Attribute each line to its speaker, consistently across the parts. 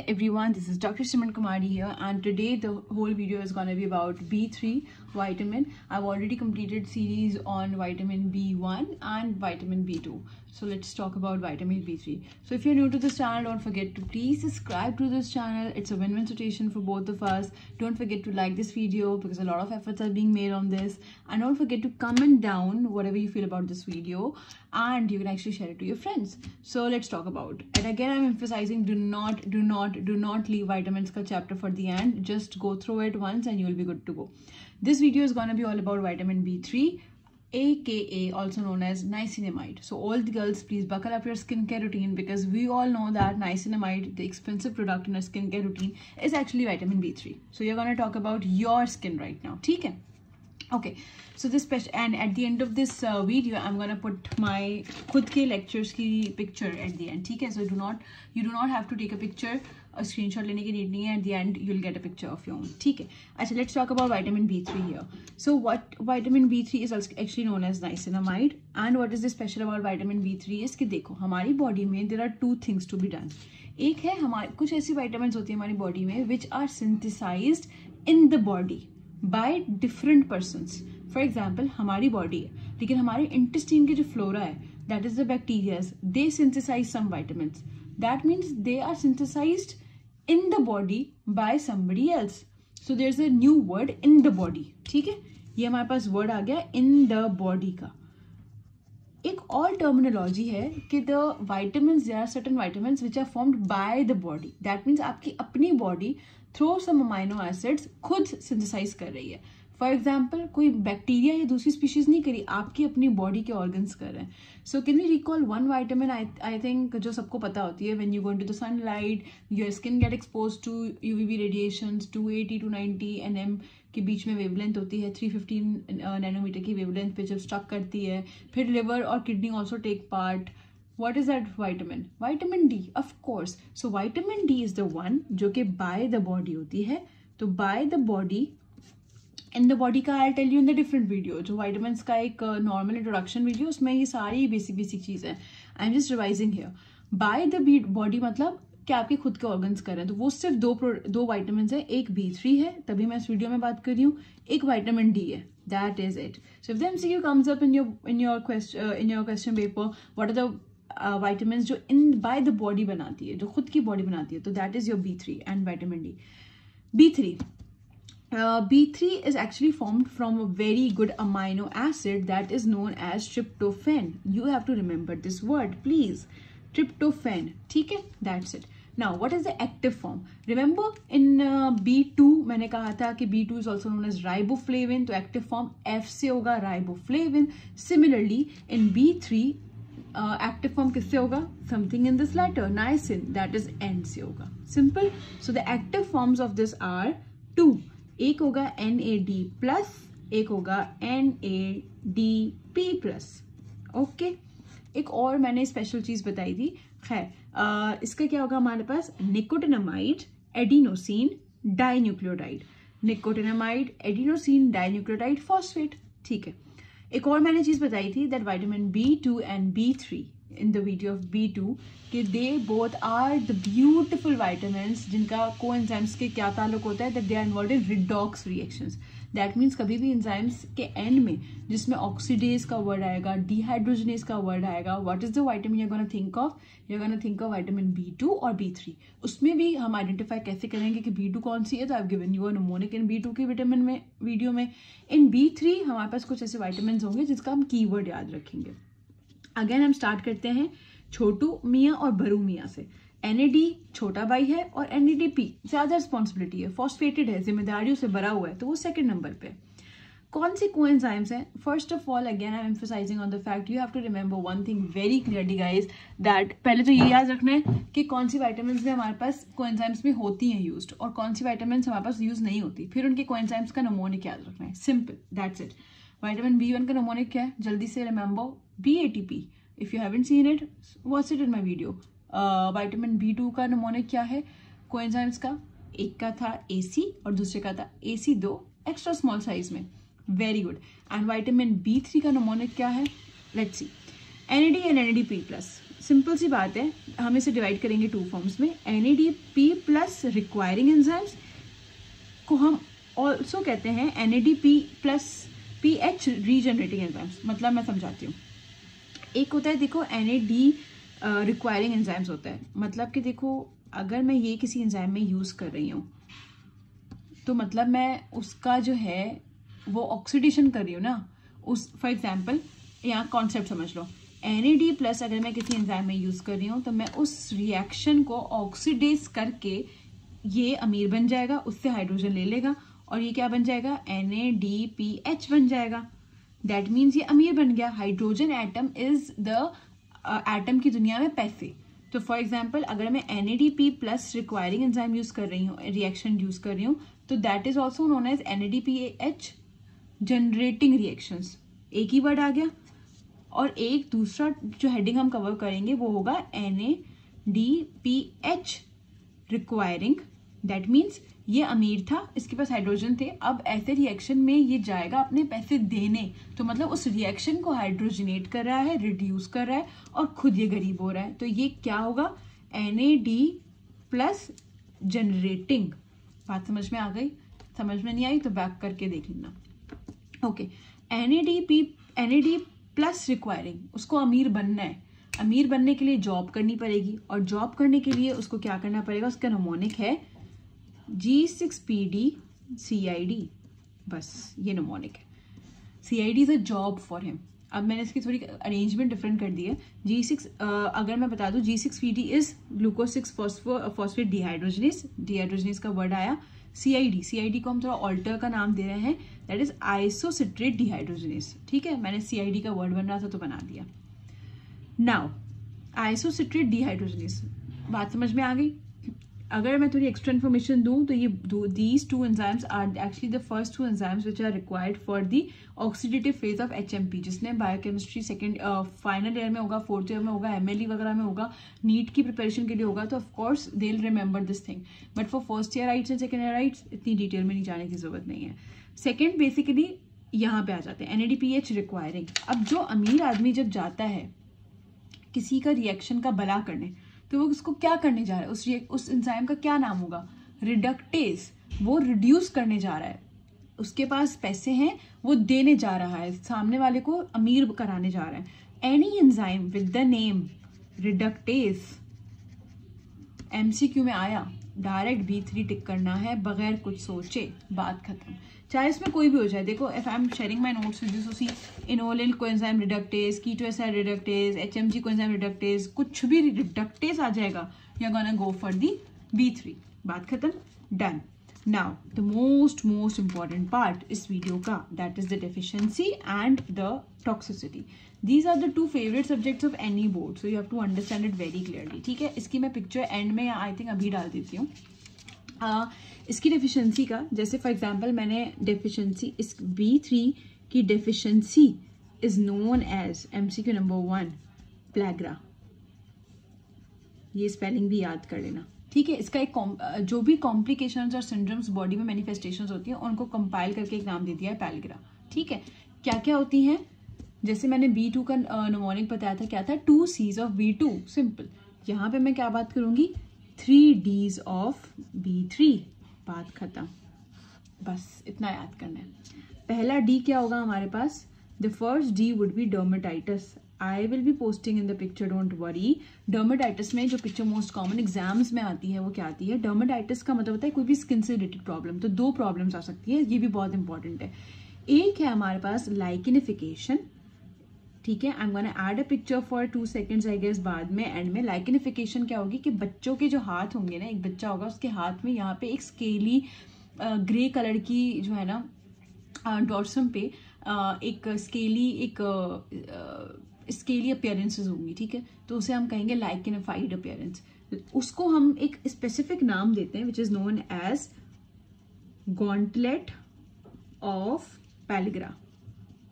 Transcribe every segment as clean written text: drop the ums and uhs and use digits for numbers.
Speaker 1: everyone, this is Dr. Simran Kumari here, and today the whole video is going to be about B3 vitamin. I've already completed series on vitamin B1 and vitamin B2. So let's talk about vitamin B3. So if you're new to this channel, don't forget to please subscribe to this channel. It's a win-win situation for both of us. Don't forget to like this video because a lot of efforts are being made on this, and don't forget to comment down whatever you feel about this video, and you can actually share it to your friends. So let's talk about it. And again, I'm emphasizing do not leave vitamins ka chapter for the end. Just go through it once and you'll be good to go. This video is going to be all about vitamin B3, aka also known as niacinamide. So all the girls, please buckle up your skincare routine, because we all know that niacinamide, the expensive product in a skincare routine, is actually vitamin B3. So you're going to talk about your skin right now. Okay? Okay, so this special, and at the end of this video I'm gonna put my खुद के lectures की picture at the end. ठीक है? So you do not have to take a picture, a screenshot लेने की need नहीं है. At the end you'll get a picture of your own. ठीक है? अच्छा, let's talk about vitamin B3 here. So what vitamin B3 is actually known as niacinamide, and what is the special about vitamin B3 is कि देखो हमारी body में there are two things to be done. एक है हमारे कुछ ऐसी vitamins होती है हमारी body में which are synthesized in the body by different persons. For example, हमारी body है, लेकिन हमारे intestine के जो flora है, that is the bacteria, they synthesize some vitamins. That means they are synthesized in the body by somebody else. So there's a new word, in the body. ठीक है? ये हमारे पास word आ गया in the body का. एक और terminology है कि the vitamins, there are certain vitamins which are formed by the body. That means आपकी अपनी body through some amino acids खुद synthesize कर रही है. For example, कोई बैक्टीरिया या दूसरी स्पीशीज नहीं करी, आपकी अपनी बॉडी के ऑर्गन्स कर रहे हैं. So can we recall one vitamin I think जो सबको पता होती है, when you go into the sunlight your skin get expose to UVB radiations 280 to 90 nm के बीच में वेवलेंथ होती है. 315 नैनोमीटर की वेवलेंथ पे जब स्टक करती है, फिर लिवर और kidney also take part. What is that vitamin? Vitamin D, of course. So vitamin D is the one जो कि by the body होती है. तो by the body, in the body का I'll tell you in the different video. जो vitamins का एक normal introduction video, उसमें ये सारी basic चीज़ है. I'm just revising here. By the body मतलब क्या आपके खुद के organs कर रहे हैं. तो वो सिर्फ दो vitamins है. एक B3 है, तभी मैं इस वीडियो में बात कर रही हूँ. एक vitamin D है. That is it. So if the MCQ comes up in your question paper, what are the vitamins जो by the body बनाती है, जो खुद की body बनाती है, तो that is your B3 and vitamin D. B3 is actually formed from a very good amino acid that is known as tryptophan. You have to remember this word, please. Tryptophan. ठीक है? That's it. Now, what is the active form? Remember in B2 मैंने कहा था कि B2 is also known as riboflavin. तो active form F से होगा riboflavin. Similarly, in B3 active form किससे होगा? Something in this letter, niacin, that is N से होगा. Simple. So the active forms of this are two. एक होगा NAD plus, एक होगा NADP प्लस. ओके. एक और मैंने स्पेशल चीज बताई थी. खैर, इसका क्या होगा हमारे पास? Nicotinamide adenosine dinucleotide. Nicotinamide adenosine dinucleotide phosphate. ठीक है. एक और मैंने चीज बताई थी that vitamin B2 and B3 in the video of B2 कि they both are the beautiful vitamins जिनका कोएंजाइम्स के क्या ताल्लुक होता है, that they are involved in redox reactions. That means कभी भी एंजाइम्स के एंड में जिसमें ऑक्सीडेज का वर्ड आएगा, डिहाइड्रोजनेज का वर्ड आएगा, what is the vitamin you are gonna think of? You are gonna think of vitamin B2 और B3. उसमें भी हम आइडेंटिफाई कैसे करेंगे कि B2 कौन सी है? तो I have given you a mnemonic in B2 की विटामिन में वीडियो में. इन B3 हमारे पास कुछ ऐसे विटामिन होंगे जिसका हम कीवर्ड याद रखेंगे. अगेन हम स्टार्ट करते हैं छोटू मियाँ और बरू मियाँ से. NAD छोटा भाई है और NADP ज्यादा रिस्पॉन्सिबिलिटी है, फॉस्फेटेड है, जिम्मेदारियों से भरा हुआ है, तो वो सेकंड नंबर पे. कौन से कोएंजाइम्स हैं? First of all again I am emphasising on the fact you have to remember one thing very clearly guys, that पहले तो ये याद रखना है कि कौन सी विटामिन्स में हमारे पास कोएंजाइम्स में होती हैं यूज्ड और कौन सी विटामिन्स हमारे पास यूज नहीं होती. फिर उनके कोएंजाइम्स का नमोनिक याद रखना है. Simple, that's it. Vitamin B1 का नमोनिक क्या है? जल्दी से remember, BATP. If you haven't seen it, watch it in my video. Vitamin B2 का नमोनिक क्या है? कोएंजाइम्स का एक का था AC और दूसरे का था AC2 एक्स्ट्रा स्मॉल साइज में. Very good. And vitamin B3 का नमोनिक क्या है? Let's see. NAD and NADP+. Simple सी बात है, हम इसे डिवाइड करेंगे 2 फॉर्म्स में। NADP प्लस रिक्वायरिंग एंजाइम्स को हम ऑल्सो कहते हैं NADP plus PH regenerating enzymes. मतलब मैं समझाती हूँ। एक होता है देखो NAD रिक्वायरिंग एंजाइम्स होता है, मतलब कि देखो अगर मैं ये किसी एंजाइम में यूज़ कर रही हूँ तो मतलब मैं उसका जो है वो ऑक्सीडेशन कर रही हूँ ना, उस फॉर एग्जाम्पल यहाँ कॉन्सेप्ट समझ लो। NAD प्लस अगर मैं किसी एंजाइम में यूज़ कर रही हूँ तो मैं उस रिएक्शन को ऑक्सीडेज करके ये अमीर बन जाएगा, उससे हाइड्रोजन ले लेगा और ये क्या बन जाएगा, NADPH बन जाएगा। दैट मीन्स ये अमीर बन गया। Hydrogen atom is the atom की दुनिया में पैसे। तो फॉर एग्जाम्पल अगर मैं NADP plus requiring enzyme use कर रही हूँ, रिएक्शन यूज कर रही हूँ, तो that is also known as NADPH generating reactions. एक ही वर्ड आ गया। और एक दूसरा जो हेडिंग हम कवर करेंगे वो होगा NADPH रिक्वायरिंग। दैट मीन्स ये अमीर था, इसके पास हाइड्रोजन थे, अब ऐसे रिएक्शन में ये जाएगा अपने पैसे देने, तो मतलब उस रिएक्शन को हाइड्रोजनेट कर रहा है, रिड्यूस कर रहा है और खुद ये गरीब हो रहा है। तो ये क्या होगा, NAD प्लस जनरेटिंग। बात समझ में आ गई? समझ में नहीं आई तो बैक करके देख लेना। ओके, NAD प्लस रिक्वायरिंग, उसको अमीर बनना है। अमीर बनने के लिए जॉब करनी पड़ेगी और जॉब करने के लिए उसको क्या करना पड़ेगा, उसका नमोनिक है G6PD-CID। बस ये नमोनिक है। CID is a job for him. अब मैंने इसकी थोड़ी अरेंजमेंट डिफरेंट कर दी है। G6 अगर मैं बता दूं, G6PD is glucose 6 phosphate dehydrogenase का वर्ड आया। CID को हम थोड़ा ऑल्टर का नाम दे रहे हैं, दैट इज आइसोसिट्रेट डिहाइड्रोजनेस। ठीक है, मैंने CID का वर्ड बन रहा था तो बना दिया। नाउ आइसोसिट्रेट डिहाइड्रोजनेस, बात समझ में आ गई? अगर मैं थोड़ी एक्स्ट्रा इन्फॉर्मेशन दूं तो ये these two enzymes are actually the first two enzymes which are required for the oxidative phase of HMP। जिसने बायोकेमिस्ट्री सेकेंड फाइनल ईयर में होगा, 4th ईयर में होगा, MLE वगैरह में होगा, नीट की प्रिपरेशन के लिए होगा, तो of course they will remember this thing. But for first year rights and second year rights इतनी डिटेल में नहीं जाने की जरूरत नहीं है। सेकेंड बेसिकली यहाँ पे आ जाते हैं NADPH रिक्वायरिंग। अब जो अमीर आदमी जब जाता है किसी का रिएक्शन का भला करने, तो वो उसको क्या करने जा रहा है, उस एंजाइम का क्या नाम होगा, रिडक्टेज। वो रिड्यूस करने जा रहा है, उसके पास पैसे हैं, वो देने जा रहा है, सामने वाले को अमीर कराने जा रहा है। Any enzyme with the name reductase, MCQ में आया, डायरेक्ट B3 टिक करना है बगैर कुछ सोचे, बात खत्म। चाहे इसमें कोई भी हो जाए। देखो, if I am sharing my notes with this, उसी इनोलिन coenzyme reductase, ketoacid reductase, HMG coenzyme reductase, कुछ भी रिडक्टेज आ जाएगा, you are gonna go for the B3। बात खत्म, done. Now the most important part इस वीडियो का, that is the deficiency and the toxicity. These are the two favorite subjects of any board, so you have to understand it very clearly। ठीक है, इसकी मैं picture and में I think अभी डाल देती हूँ। इसकी डेफिशिएंसी का, जैसे फॉर एग्जांपल मैंने डेफिशिएंसी, इस B3 की deficiency is known as MCQ number 1 pellagra. ये स्पेलिंग भी याद कर लेना। ठीक है, इसका एक जो भी कॉम्प्लिकेशंस और सिंड्रोम्स बॉडी में मैनिफेस्टेशंस होती हैं उनको कंपाइल करके एक नाम दे दिया है पैलग्रा। ठीक है, क्या क्या होती हैं, जैसे मैंने B2 का नमोनिक बताया था, क्या था, 2 C's ऑफ B2। सिंपल। यहाँ पे मैं क्या बात करूंगी, 3 D's ऑफ B3। बात खत्म, बस इतना याद करना है। पहला D क्या होगा हमारे पास, the first D would be dermatitis. I will be posting in the picture, don't worry. Dermatitis में जो पिक्चर मोस्ट कॉमन एग्जाम्स में आती है वो क्या आती है, डर्मेटाइटिस का मतलब होता है कोई भी स्किन से रिलेटेड प्रॉब्लम। तो 2 प्रॉब्लम्स आ सकती है, ये भी बहुत इंपॉर्टेंट है। एक है हमारे पास लाइकेनिफिकेशन। ठीक है, I am gonna add a picture for 2 seconds I guess बाद में, एंड में। लाइकेनिफिकेशन क्या होगी कि बच्चों के जो हाथ होंगे ना, एक बच्चा होगा उसके हाथ में यहाँ पे एक स्केली ग्रे कलर की जो है ना डॉर्सम पे एक स्केली अपीयरेंसेस होंगी। ठीक है, तो उसे हम कहेंगे लाइकेनिफाइड अपीयरेंस। उसको हम एक स्पेसिफिक नाम देते हैं which is known as gauntlet of pellagra.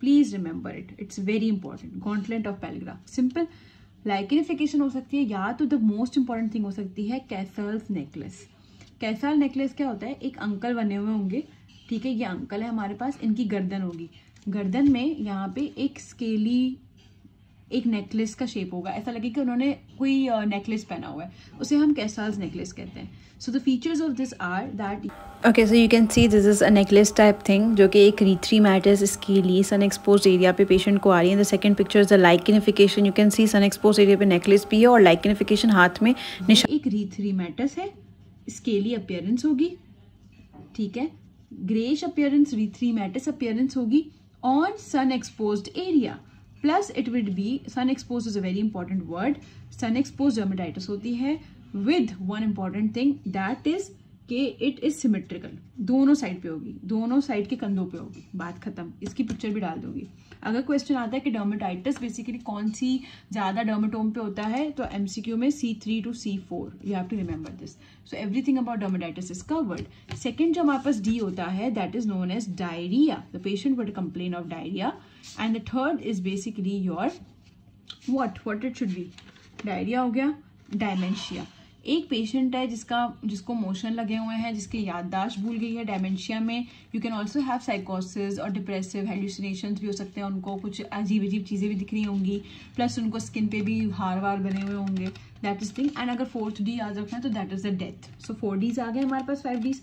Speaker 1: Please remember it, it's very important. Gauntlet of pellagra. Simple lichenification हो सकती है, या तो द मोस्ट इंपॉर्टेंट थिंग हो सकती है कैसल्स नेकलेस। कैसल नेकलेस क्या होता है, एक अंकल बने हुए होंगे। ठीक है, ये अंकल है हमारे पास, इनकी गर्दन होगी, गर्दन में यहाँ पे एक एक नेकलेस का शेप होगा, ऐसा लगे कि उन्होंने कोई नेकलेस पहना हुआ है, उसे हम कैसाज नेकलेस कहते हैं. So the features of this are that
Speaker 2: okay, so you can see this is a necklace type thing जो कि एक रीथ्री मैटर्स इसके लिए सन एक्सपोज एरिया पे पेशेंट को आ रही है. The second picture is the lichenification. You can see sun exposed area पे नेकलेस भी है और लाइकनिफिकेशन हाथ में निशान.
Speaker 1: एक रीथ्री मैटर्स है, स्केली अपीयरेंस होगी, ठीक है, ग्रेश अपीयरेंस, रीथ्री मैटर्स अपीयरेंस होगी on sun exposed area. Plus it would be sun expose is a very important word. Sun expose dermatitis होती है with one important thing that is कि इट इज सिमेट्रिकल. दोनों side पे होगी, दोनों side के कंधों पे होगी, बात खत्म. इसकी पिक्चर भी डाल दूंगी. अगर क्वेश्चन आता है कि डर्मेटाइटिस बेसिकली कौन सी ज्यादा डर्मेटोम पे होता है, तो एमसीक्यू में C3 to C4, you have to remember this. So everything about dermatitis is covered. Second जो हमारे पास डी होता है that is known as diarrhoea. The patient would complain of diarrhoea. And the third is basically your what it should be. Diarrhoea हो गया. डायमेंशिया. एक patient है जिसको मोशन लगे हुए हैं, जिसकी याददाश्त भूल गई है. डायमेंशिया में यू कैन ऑल्सो हैव साइकोसिस और डिप्रेसिव हेल्यूसिनेशंस भी हो सकते हैं. उनको कुछ अजीब अजीब चीज़ें भी दिख रही होंगी, प्लस उनको स्किन पे भी हार वार बने हुए होंगे. That is thing. एंड अगर 4th डी याद रखना है तो that is the death. So 4 Ds आ गए हमारे पास, 5 Ds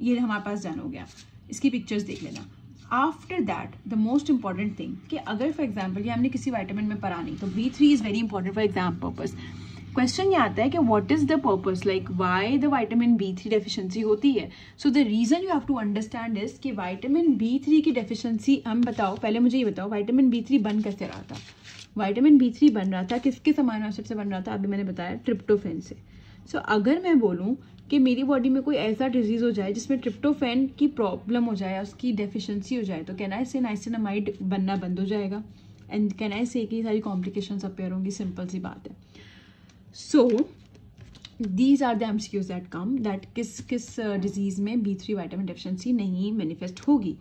Speaker 1: ये हमारे पास डन हो गया. इसकी पिक्चर्स देख लेना. After that the most important thing कि अगर फॉर एग्जाम्पल ये हमने किसी वाइटामिन में पढ़ा नहीं, तो B3 is very important for exam purpose. Question ये आता है कि what is the purpose, like why the vitamin B3 deficiency होती है. So the reason you have to understand is कि विटामिन B3 की डेफिशिएंसी, हम बताओ पहले मुझे ये बताओ विटामिन B3 बन कैसे रहा था. विटामिन B3 बन रहा था किस अमीनो एसिड से बन रहा था, अभी मैंने बताया ट्रिप्टोफैन से. सो अगर मैं बोलूँ कि मेरी बॉडी में कोई ऐसा डिजीज हो जाए जिसमें ट्रिप्टोफैन की प्रॉब्लम हो जाए, उसकी डेफिशिएंसी हो जाए, तो कैन आई से नाइसिनामाइड बनना बंद हो जाएगा. एंड कैन आई से कि सारी कॉम्प्लिकेशंस अपीयर होंगी. सिंपल सी बात है. So these are the MCQs that come that किस डिजीज में B3 विटामिन डेफिशिएंसी नहीं मैनिफेस्ट होगी.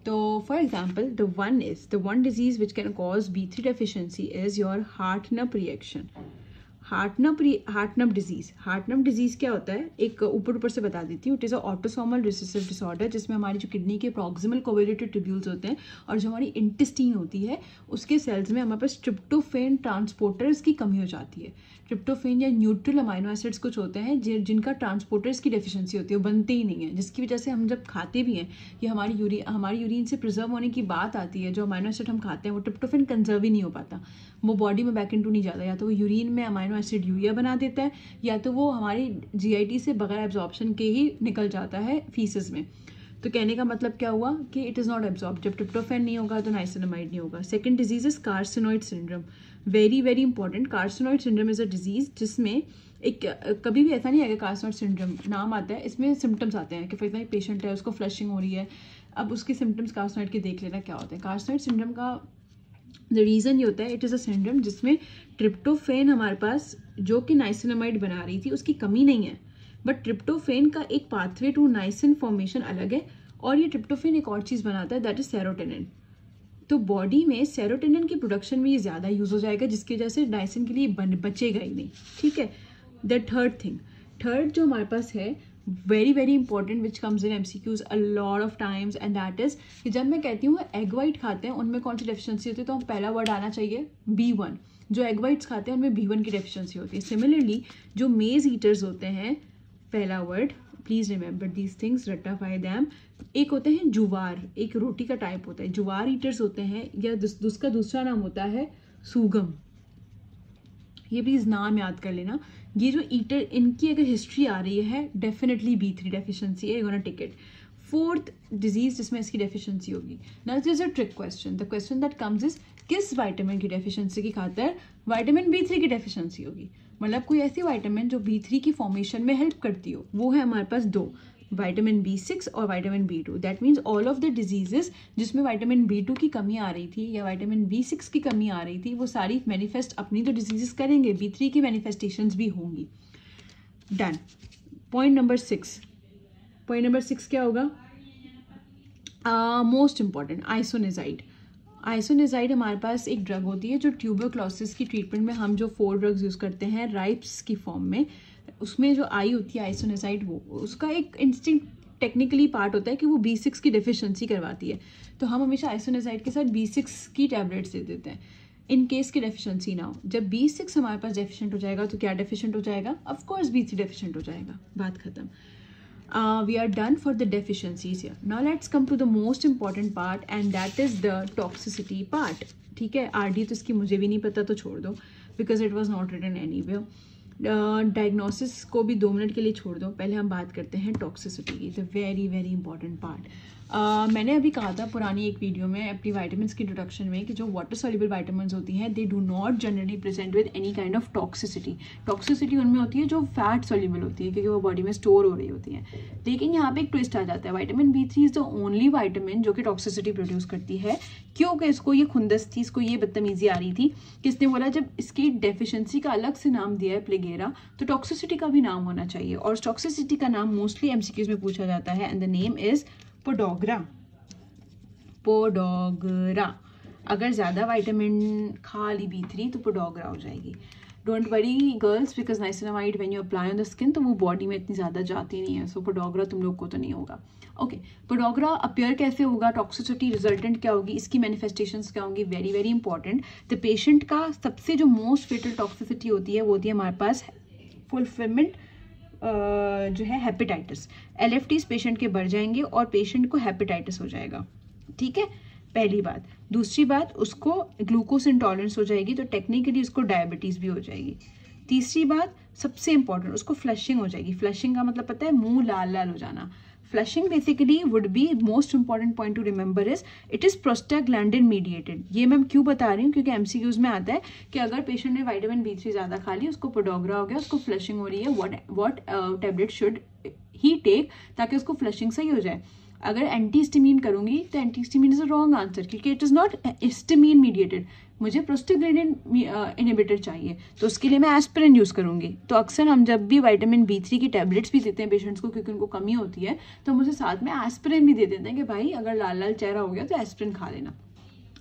Speaker 1: तो for example the one disease which can cause B3 deficiency is your Hartnup reaction. Hartnup disease क्या होता है, एक ऊपर से बता देती हूँ. It is a autosomal recessive disorder जिसमें हमारी जो किडनी के प्रॉक्सिमल कोवैलेंट ट्यूब्यूल्स होते हैं और जो हमारी इंटेस्टाइन होती है उसके सेल्स में हमारे पास ट्रिप्टोफैन ट्रांसपोर्टर्स की कमी हो जाती है. ट्रिप्टोफैन या न्यूट्रल अमाइनो एसिड्स कुछ होते हैं जिनका ट्रांसपोर्टर्स की डेफिशिएंसी होती है, वो बनते ही नहीं है, जिसकी वजह से हम जब खाते भी हैं या हमारी यूरिन से प्रिजर्व होने की बात आती है, जो अमाइनो एसिड हम खाते हैं वो ट्रिप्टोफैन कंजर्व ही नहीं हो पाता, वो बॉडी में बैक इनटू नहीं जाता. या तो वो यूरिन में अमाइनो एसिड यूरिया बना देता है, या तो वो हमारी GIT से बगैर एब्जॉर्प्शन के ही निकल जाता है फीसेस में. तो कहने का मतलब क्या हुआ कि इट इज़ नॉट एब्जॉर्ब. जब ट्रिप्टोफैन नहीं होगा तो नाइसिनामाइड नहीं होगा. Second disease is carcinoid syndrome. Very very important. Carcinoid syndrome is a disease जिसमें एक कभी भी ऐसा नहीं है कि कार्सिनोइड सिंड्रोम नाम आता है, इसमें सिम्टम्स आते हैं कि फॉर एग्जाम्पल पेशेंट है, उसको फ्लशिंग हो रही है, अब उसके सिम्टम्स कार्सिनोइड के देख लेना क्या होते हैं. कार्सिनोइड सिंड्रोम का द रीज़न ये होता है, इट इज़ अ सिंड्रोम जिसमें ट्रिप्टोफैन हमारे पास जो कि नाइसिनामाइड बना रही थी उसकी कमी नहीं है, बट ट्रिप्टोफैन का एक पाथवे टू नाइसिन फॉर्मेशन अलग है. और ये ट्रिप्टोफैन एक और चीज़ बनाता है दैट इज सेरोटोनिन. तो बॉडी में सेरोटोनिन की प्रोडक्शन में ये ज़्यादा यूज़ हो जाएगा, जिसकी वजह से नाइसिन के लिए बचेगा ही नहीं. ठीक है. द थर्ड जो हमारे पास है very very important which comes in MCQs a lot of times, and that is कि जब मैं कहती हूँ एग वाइट खाते हैं उनमें कौन सी डेफिशिएंसी होती है, तो हम पहला वर्ड आना चाहिए B1. जो एग वाइट्स खाते हैं उनमें B1 की डेफिशिएंसी होती है. सिमिलरली जो मेज ईटर्स होते हैं, पहला word please remember these things, रट्टाफाई दैम. एक होते हैं जुवार, एक रोटी का टाइप होता है, जुवार ईटर्स होते हैं, या उसका दूसरा नाम होता है सूगम. ये प्लीज नाम याद कर लेना. ये जो ईटर, इनकी अगर हिस्ट्री आ रही है डेफिनेटली B3 डेफिशिएंसी है, you gonna tick it. Fourth disease जिसमें इसकी डेफिशिएंसी होगी. Now this is a trick question. The question that comes is किस विटामिन की डेफिशिएंसी की खातिर विटामिन B3 की डेफिशिएंसी होगी. मतलब कोई ऐसी विटामिन जो B3 की फॉर्मेशन में हेल्प करती हो. वो है हमारे पास दो, विटामिन B6 और vitamin B2. That means all of the diseases जिसमें विटामिन B2 की कमी आ रही थी या विटामिन B6 की कमी आ रही थी, वो सारी मैनिफेस्ट अपनी तो डिजीजेस करेंगे, B3 की मैनिफेस्टेशंस भी होंगी. डन. पॉइंट नंबर 6 क्या होगा, मोस्ट इंपॉर्टेंट, आइसोनिजाइड. आइसोनिजाइड हमारे पास एक ड्रग होती है जो ट्यूबरक्लोसिस की ट्रीटमेंट में हम जो 4 ड्रग्स यूज़ करते हैं राइप्स की फॉर्म में, उसमें जो आई होती है आइसोनिजाइड, वो उसका एक इंस्टिंक्ट टेक्निकली पार्ट होता है कि वो B6 की डेफिशिएंसी करवाती है. तो हम हमेशा आइसोनिजाइड के साथ B6 की टैबलेट्स दे देते हैं. इन केस की डेफिशिएंसी ना हो। जब B6 हमारे पास डेफिशिएंट हो जाएगा तो क्या डेफिशिएंट हो जाएगा? ऑफ कोर्स B3 डेफिशिएंट हो जाएगा, बात खत्म। We are done for the deficiencies here. Now let's come to the most important part and that is the toxicity part. ठीक है, RD तो इसकी मुझे भी नहीं पता तो छोड़ दो, because it was not written anywhere. Diagnosis को भी 2 मिनट के लिए छोड़ दो, पहले हम बात करते हैं टॉक्सिसिटी की, the very very important part. मैंने अभी कहा था पुरानी एक वीडियो में अपनी वाइटामिन की इंट्रोडक्शन में कि जो वाटर सॉल्युबल वाइटामिन होती हैं they do not generally present with any kind of toxicity. Toxicity उनमें होती है जो फैट सॉल्युबल होती है क्योंकि वो बॉडी में स्टोर हो रही होती है। लेकिन यहाँ पे एक ट्विस्ट आ जाता है, vitamin B3 is the only vitamin जो कि टॉक्सिसिटी प्रोड्यूस करती है। क्योंकि इसको ये खुंदस थी, इसको ये बदतमीजी आ रही थी, किसने बोला जब इसकी डेफिशिएंसी का अलग से नाम दिया है प्लेगेरा तो टॉक्सिसिटी का भी नाम होना चाहिए। और टॉक्सिसिटी का नाम मोस्टली MCQs में पूछा जाता है एंड द नेम इज पोडोग्रा। पोडोग्रा, अगर ज़्यादा वाइटामिन खा ली B3 तो पोडोग्रा हो जाएगी। Don't worry girls, because niacinamide when you apply on the skin तो वो बॉडी में इतनी ज़्यादा जाती नहीं है, सो पोडोग्रा तुम लोग को तो नहीं होगा। ओके, पोडोग्रा अपियर कैसे होगा, टॉक्सिसिटी रिजल्टेंट क्या होगी, इसकी मैनिफेस्टेशंस क्या होंगी, very very important. The patient का सबसे जो मोस्ट फेटल टॉक्सिसिटी होती है वो होती है हमारे पास फुलफिलमेंट जो है हेपेटाइटिस। LFTs पेशेंट के बढ़ जाएंगे और पेशेंट को हेपेटाइटिस हो जाएगा। ठीक है, पहली बात। दूसरी बात, उसको ग्लूकोज इंटॉलरेंस हो जाएगी तो टेक्निकली उसको डायबिटीज़ भी हो जाएगी। तीसरी बात सबसे इंपॉर्टेंट, उसको फ्लशिंग हो जाएगी। फ्लशिंग का मतलब पता है, मुंह लाल लाल हो जाना। Flushing basically would be most important point two remember is it is prostaglandin mediated. ये मैं क्यों बता रही हूँ क्योंकि MCQs में आता है कि अगर पेशेंट ने वाइटामिन B3 ज़्यादा खा ली, उसको पोडोग्रा हो गया, उसको फ्लशिंग हो रही है, what tablet should he take ताकि उसको फ्लशिंग सही हो जाए। अगर एंटी हिस्टामिन करूंगी तो anti histamine is a wrong answer क्योंकि it is not histamine mediated. मुझे प्रोस्टाग्लैंडिन इनहिबिटर चाहिए तो उसके लिए मैं एस्पिरिन यूज़ करूंगी। तो अक्सर हम जब भी वाइटामिन B3 की टैबलेट्स भी देते हैं पेशेंट्स को क्योंकि उनको कमी होती है तो मुझे साथ में एस्पिरिन भी दे देते हैं कि भाई अगर लाल लाल चेहरा हो गया तो एस्पिरिन खा लेना।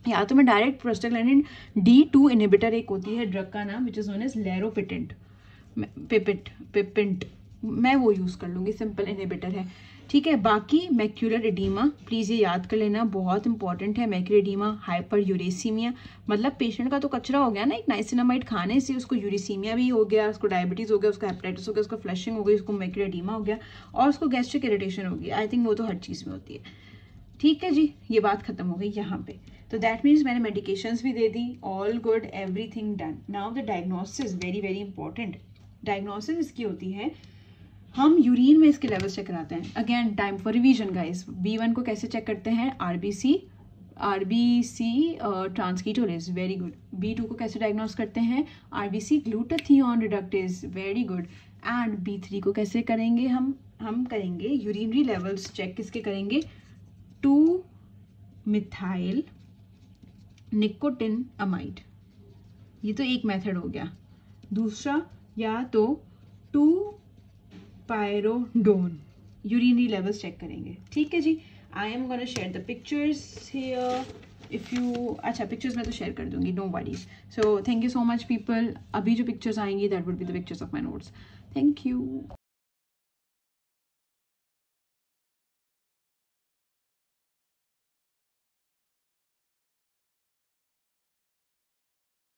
Speaker 1: या तो मैं डायरेक्ट प्रोस्टाग्लैंडिन D2 इनहिबिटर एक होती है ड्रग का नाम विच इज़ नोन एज लेरोपिटेंट पिपेंट, मैं वो यूज़ कर लूँगी, सिंपल इनहिबिटर है। ठीक है, बाकी मैक्यूलर एडीमा प्लीज़ ये याद कर लेना, बहुत इंपॉर्टेंट है। मैक्यूलर एडीमा, हाइपर यूरेसीमिया, मतलब पेशेंट का तो कचरा हो गया ना एक नाइसिनामाइड खाने से, उसको यूरेसीमिया भी हो गया, उसको डायबिटीज़ हो गया, उसको हेपेटाइटिस हो गया, उसको फ्लशिंग हो गई, उसको मैक्यूलर एडीमा हो गया और उसको गैस्ट्रिक इरिटेशन हो गई। आई थिंक वो तो हर चीज़ में होती है। ठीक है जी, ये बात खत्म हो गई यहाँ पे। तो दैट मीन्स मैंने मेडिकेशंस भी दे दी, all good, everything done. Now the diagnosis, very very important. Diagnosis इसकी होती है, हम यूरिन में इसके लेवल्स चेक कराते हैं। Again time for revision guys. B1 को कैसे चेक करते हैं, RBC ट्रांसकीटोलेज, वेरी गुड। B2 को कैसे डायग्नोस करते हैं, RBC glutathione reductase, very good. And B3 को कैसे करेंगे, हम करेंगे यूरिनरी लेवल्स चेक, किसके करेंगे, 2-मिथाइल निकोटिन अमाइड। ये तो एक मेथड हो गया। दूसरा या तो 2-पायरोडोन, यूरिनरी लेवल्स चेक करेंगे। ठीक है जी, I am gonna share the pictures here if you, अच्छा पिक्चर्स मैं तो शेयर कर दूंगी, no worries. So thank you so much people. अभी जो पिक्चर्स आएंगी that would be the pictures of my notes. Thank you.